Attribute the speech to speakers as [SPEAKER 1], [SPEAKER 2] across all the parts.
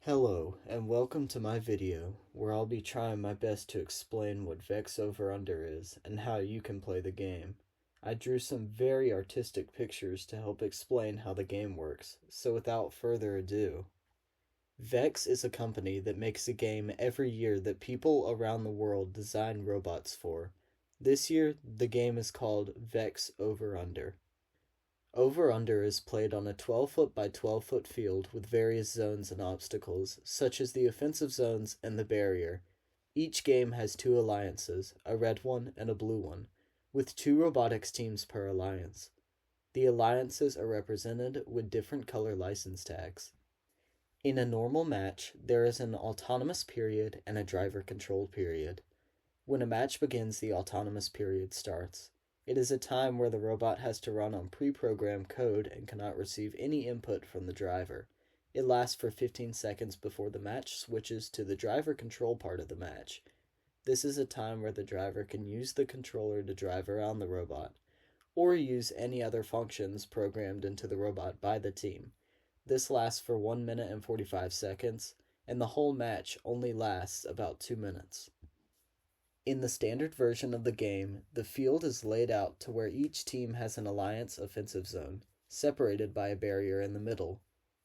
[SPEAKER 1] Hello, and welcome to my video, where I'll be trying my best to explain what VEX Over Under is and how you can play the game. I drew some very artistic pictures to help explain how the game works, so without further ado. VEX is a company that makes a game every year that people around the world design robots for. This year, the game is called VEX Over Under. Over Under is played on a 12-foot by 12-foot field with various zones and obstacles, such as the offensive zones and the barrier. Each game has two alliances, a red one and a blue one, with two robotics teams per alliance. The alliances are represented with different color license tags. In a normal match, there is an autonomous period and a driver control period. When a match begins, the autonomous period starts. It is a time where the robot has to run on pre-programmed code and cannot receive any input from the driver. It lasts for 15 seconds before the match switches to the driver control part of the match. This is a time where the driver can use the controller to drive around the robot, or use any other functions programmed into the robot by the team. This lasts for 1 minute and 45 seconds, and the whole match only lasts about 2 minutes. In the standard version of the game, the field is laid out to where each team has an alliance offensive zone, separated by a barrier in the middle.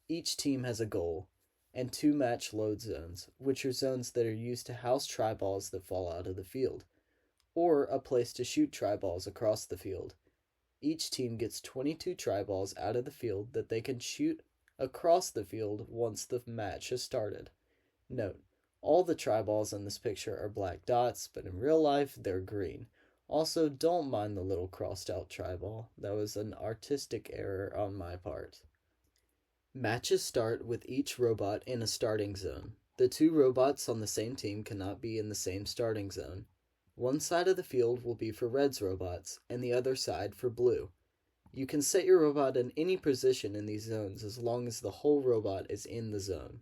[SPEAKER 1] Each team has a goal, and two match load zones, which are zones that are used to house triballs that fall out of the field, or a place to shoot triballs across the field. Each team gets 22 triballs out of the field that they can shoot across the field once the match has started. Note, all the triballs in this picture are black dots, but in real life they're green. Also, don't mind the little crossed out triball. That was an artistic error on my part. Matches start with each robot in a starting zone. The two robots on the same team cannot be in the same starting zone. One side of the field will be for red's robots, and the other side for blue. You can set your robot in any position in these zones as long as the whole robot is in the zone.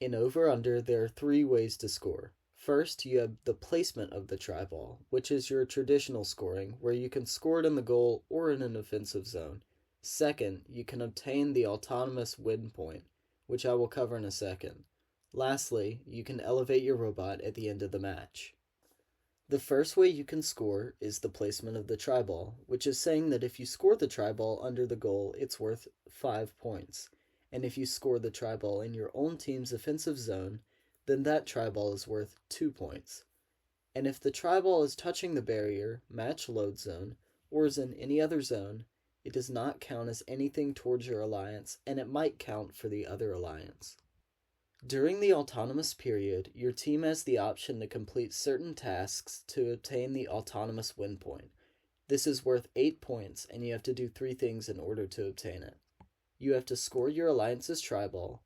[SPEAKER 1] In Over Under, there are three ways to score. First, you have the placement of the triball, which is your traditional scoring, where you can score it in the goal or in an offensive zone. Second, you can obtain the autonomous win point, which I will cover in a second. Lastly, you can elevate your robot at the end of the match. The first way you can score is the placement of the triball, which is saying that if you score the triball under the goal, it's worth 5 points. And if you score the triball in your own team's offensive zone, then that triball is worth 2 points. And if the triball is touching the barrier, match load zone, or is in any other zone, it does not count as anything towards your alliance, and it might count for the other alliance. During the autonomous period, your team has the option to complete certain tasks to obtain the autonomous win point. This is worth 8 points, and you have to do 3 things in order to obtain it. You have to score your alliance's triball,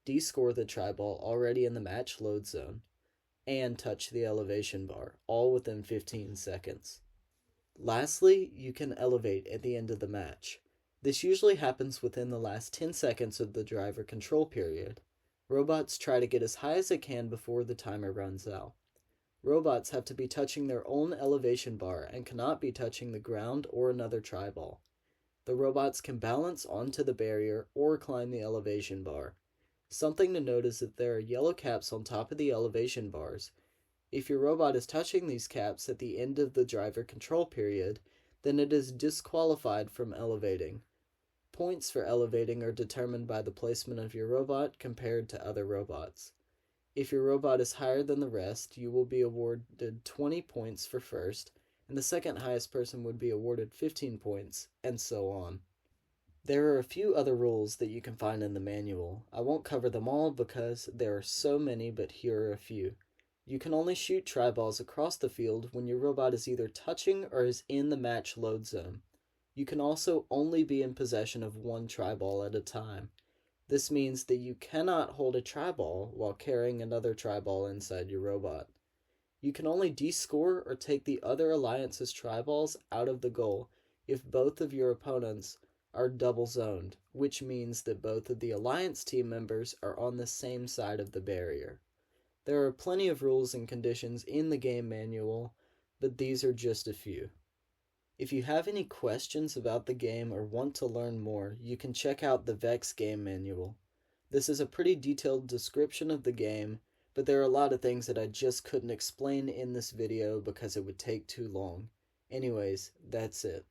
[SPEAKER 1] descore the triball already in the match load zone, and touch the elevation bar, all within 15 seconds. Lastly, you can elevate at the end of the match. This usually happens within the last 10 seconds of the driver control period. Robots try to get as high as they can before the timer runs out. Robots have to be touching their own elevation bar and cannot be touching the ground or another triball. The robots can balance onto the barrier or climb the elevation bar. Something to note is that there are yellow caps on top of the elevation bars. If your robot is touching these caps at the end of the driver control period, then it is disqualified from elevating. Points for elevating are determined by the placement of your robot compared to other robots. If your robot is higher than the rest, you will be awarded 20 points for first, and the second highest person would be awarded 15 points, and so on. There are a few other rules that you can find in the manual. I won't cover them all because there are so many, but here are a few. You can only shoot triballs across the field when your robot is either touching or is in the match load zone. You can also only be in possession of one triball at a time. This means that you cannot hold a triball while carrying another triball inside your robot. You can only descore or take the other alliance's triballs out of the goal if both of your opponents are double zoned, which means that both of the alliance team members are on the same side of the barrier. There are plenty of rules and conditions in the game manual, but these are just a few. If you have any questions about the game or want to learn more, you can check out the VEX game manual. This is a pretty detailed description of the game, but there are a lot of things that I just couldn't explain in this video because it would take too long. Anyways, that's it.